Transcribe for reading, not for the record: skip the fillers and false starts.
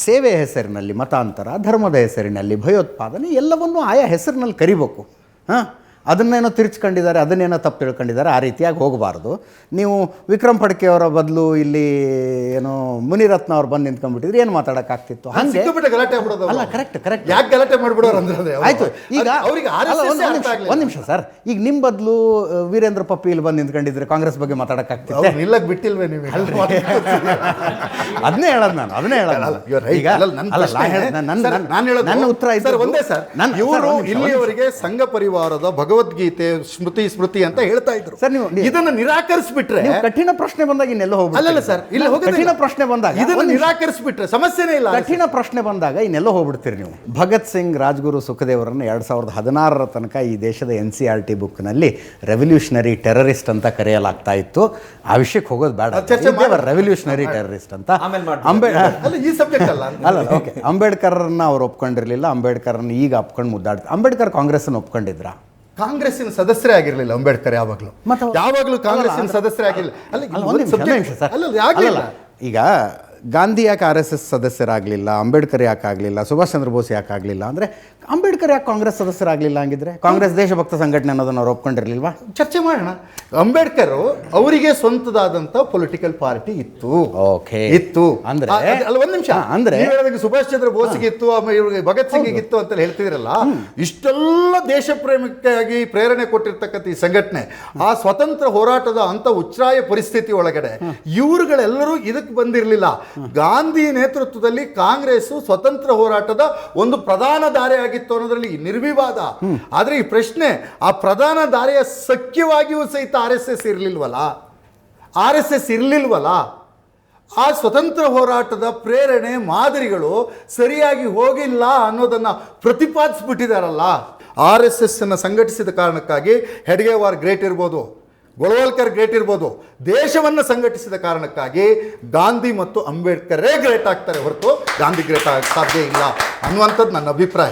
ಸೇವೆ ಹೆಸರಿನಲ್ಲಿ ಮತಾಂತರ, ಧರ್ಮದ ಹೆಸರಿನಲ್ಲಿ ಭಯೋತ್ಪಾದನೆ ಎಲ್ಲವನ್ನೂ ಆಯಾ ಹೆಸರಿನಲ್ಲಿ ಕರಿಬೇಕು. ಹಾಂ, ಅದನ್ನೇನೋ ತಿರ್ಚ್ಕೊಂಡಿದ್ದಾರೆ, ಅದನ್ನೇನೋ ತಪ್ಪು ತಿಳ್ಕೊಂಡಿದ್ದಾರೆ, ಆ ರೀತಿಯಾಗಿ ಹೋಗಬಾರ್ದು. ನೀವು ವಿಕ್ರಮ್ ಫಡ್ಕೆ ಅವರ ಬದಲು ಇಲ್ಲಿ ಏನೋ ಮುನಿರತ್ನ ಅವ್ರು ಬಂದು ನಿಂತ್ಕೊಂಡ್ಬಿಟ್ಟಿದ್ರೆ ಏನು ಮಾತಾಡೋಕ್ಕಾಗ್ತಿತ್ತು? ಹಾಗೆ ಗಲಾಟೆ ಮಾಡೋದು ಅಲ್ಲ, ಕರೆಕ್ಟ್ ಯಾಕೆ ಗಲಾಟೆ ಮಾಡ್ಬಿಡೋರು ಅಂದ್ರೆ ಆಯಿತು. ಈಗ ಅವ್ರಿಗೆ ಒಂದು ನಿಮಿಷ ಸರ್, ಈಗ ನಿಮ್ಮ ಬದಲು ವೀರೇಂದ್ರ ಪಪ್ಪಿ ಇಲ್ಲಿ ಬಂದು ನಿಂತ್ಕೊಂಡಿದ್ರೆ ಕಾಂಗ್ರೆಸ್ ಬಗ್ಗೆ ಮಾತಾಡೋಕ್ಕಾಗ್ತಿತ್ತು? ನಿಲ್ಲಕ್ ಬಿಟ್ಟಿಲ್ವೇ ನೀವು? ಅದನ್ನೇ ಹೇಳೋದು ನಾನು. ಈಗ ನನ್ನ ಉತ್ತರ ಒಂದೇ ಸರ್, ಇವರು ಇಲ್ಲಿಯವರೆಗೆ ಸಂಘ ಪರಿವಾರದ ಭಗವದ್ಗೀತೆ ಸ್ಮೃತಿ ಅಂತ ಹೇಳ್ತಾ ಇದ್ರು ಸರ್. ನೀವು ಇದನ್ನ ನಿರಾಕರಿಸ್ಬಿಟ್ರೆ, ಕಠಿಣ ಪ್ರಶ್ನೆ ಬಂದಾಗ ಇನ್ನೆಲ್ಲೋ ಹೋಗ್ಬಿಡ್ತೀರಿ. ಅಲ್ಲಲ್ಲ ಸರ್, ಇಲ್ಲಿ ಕಠಿಣ ಪ್ರಶ್ನೆ ಬಂದಾಗ ಇದನ್ನ ನಿರಾಕರಿಸ್ಬಿಟ್ರೆ ಸಮಸ್ಯೆನೇ ಇಲ್ಲ. ಕಠಿಣ ಪ್ರಶ್ನೆ ಬಂದಾಗ ಇನ್ನೆಲ್ಲೋ ಹೋಗ್ಬಿಡ್ತೀರಿ ನೀವು. ಭಗತ್ ಸಿಂಗ್, ರಾಜ್ಗುರು, ಸುಖದೇವರನ್ನು 2016 ತನಕ ಈ ದೇಶದ NCERT ಬುಕ್ನಲ್ಲಿ ರೆವಲ್ಯೂಷನರಿ ಟೆರರಿಸ್ಟ್ ಅಂತ ಕರೆಯಲಾಗ್ತಾ ಇತ್ತು. ಆ ವಿಷಯಕ್ಕೆ ಹೋಗೋದು ಬೇಡ, ರೆವಲ್ಯೂಷನರಿ ಟೆರರಿಸ್ಟ್ ಅಂತ. ಈ ಸಬ್ಜೆಕ್ಟ್ ಅಲ್ಲ. ಓಕೆ, ಅಂಬೇಡ್ಕರ್ನ ಅವ್ರು ಒಪ್ಕೊಂಡಿರಲಿಲ್ಲ, ಅಂಬೇಡ್ಕರ್ನ ಈಗ ಒಪ್ಕೊಂಡು ಮುದ್ದಾಡ್ತಾರೆ. ಅಂಬೇಡ್ಕರ್ ಕಾಂಗ್ರೆಸ್ನ ಒಪ್ಕೊಂಡಿದ್ರ? ಕಾಂಗ್ರೆಸ್ಸಿನ ಸದಸ್ಯರೇ ಆಗಿರಲಿಲ್ಲ ಅಂಬೇಡ್ಕರ್ ಯಾವಾಗಲೂ ಕಾಂಗ್ರೆಸ್ಸಿನ ಸದಸ್ಯರೇ ಆಗಿರಲಿಲ್ಲ. ಈಗ ಗಾಂಧಿ ಯಾಕೆ RSS ಸದಸ್ಯರಾಗಲಿಲ್ಲ, ಅಂಬೇಡ್ಕರ್ ಯಾಕೆ ಆಗಲಿಲ್ಲ, ಸುಭಾಷ್ ಚಂದ್ರ ಬೋಸ್ ಯಾಕೆ ಆಗಲಿಲ್ಲ ಅಂದರೆ ಅಂಬೇಡ್ಕರ್ ಯಾಕೆ ಕಾಂಗ್ರೆಸ್ ಸದಸ್ಯರಾಗಲಿಲ್ಲ? ಹಂಗಿದ್ರೆ ಕಾಂಗ್ರೆಸ್ ದೇಶಭಕ್ತ ಸಂಘಟನೆ ಅನ್ನೋದನ್ನು ಅವ್ರು ಒಪ್ಕೊಂಡಿರಲಿಲ್ವಾ? ಚರ್ಚೆ ಮಾಡೋಣ. ಅಂಬೇಡ್ಕರ್ ಅವರಿಗೆ ಸ್ವಂತದಾದಂಥ ಪೊಲಿಟಿಕಲ್ ಪಾರ್ಟಿ ಇತ್ತು. ಓಕೆ, ಇತ್ತು ಅಂದ್ರೆ ಅಲ್ಲ, ಒಂದ್ ನಿಮಿಷ, ಅಂದ್ರೆ ಸುಭಾಷ್ ಚಂದ್ರ ಬೋಸ್ಗೆ ಇತ್ತು, ಆಮೇಲೆ ಭಗತ್ ಸಿಂಗ್ ಇತ್ತು ಅಂತ ಹೇಳ್ತಿದ್ರಲ್ಲ. ಇಷ್ಟೆಲ್ಲ ದೇಶ ಪ್ರೇಮಕ್ಕಾಗಿ ಪ್ರೇರಣೆ ಕೊಟ್ಟಿರ್ತಕ್ಕಂಥ ಈ ಸಂಘಟನೆ ಆ ಸ್ವತಂತ್ರ ಹೋರಾಟದ ಅಂತ ಉಚ್ಛ್ರಾಯ ಪರಿಸ್ಥಿತಿ ಒಳಗಡೆ ಇವರುಗಳೆಲ್ಲರೂ ಇದಕ್ಕೆ ಬಂದಿರಲಿಲ್ಲ. ಗಾಂಧಿ ನೇತೃತ್ವದಲ್ಲಿ ಕಾಂಗ್ರೆಸ್ ಸ್ವತಂತ್ರ ಹೋರಾಟದ ಒಂದು ಪ್ರಧಾನ ದಾರಿ ಆಗಿತ್ತು ಅನ್ನೋದ್ರಲ್ಲಿ ನಿರ್ವಿವಾದ. ಆದ್ರೆ ಈ ಪ್ರಶ್ನೆ, ಆ ಪ್ರಧಾನ ದಾರಿಯ ಸಖ್ಯವಾಗಿಯೂ ಸಹಿತ RSS ಇರಲಿಲ್ವಲ್ಲ. ಆ ಸ್ವತಂತ್ರ ಹೋರಾಟದ ಪ್ರೇರಣೆ ಮಾದರಿಗಳು ಸರಿಯಾಗಿ ಹೋಗಿಲ್ಲ ಅನ್ನೋದನ್ನ ಪ್ರತಿಪಾದಿಸ್ಬಿಟ್ಟಿದಾರಲ್ಲ. RSS ಅನ್ನು ಸಂಘಟಿಸಿದ ಕಾರಣಕ್ಕಾಗಿ ಹೆಡ್ಗೇವಾರ್ ಗ್ರೇಟ್ ಇರ್ಬೋದು, ಗೋಳ್ವಾಲ್ಕರ್ ಗ್ರೇಟ್ ಇರ್ಬೋದು. ದೇಶವನ್ನು ಸಂಘಟಿಸಿದ ಕಾರಣಕ್ಕಾಗಿ ಗಾಂಧಿ ಮತ್ತು ಅಂಬೇಡ್ಕರೇ ಗ್ರೇಟ್ ಆಗ್ತಾರೆ ಹೊರತು ಗಾಂಧಿ ಗ್ರೇಟ್ ಆಗಕ್ಕೆ ಸಾಧ್ಯ ಇಲ್ಲ ಅನ್ನುವಂಥದ್ದು ನನ್ನ ಅಭಿಪ್ರಾಯ.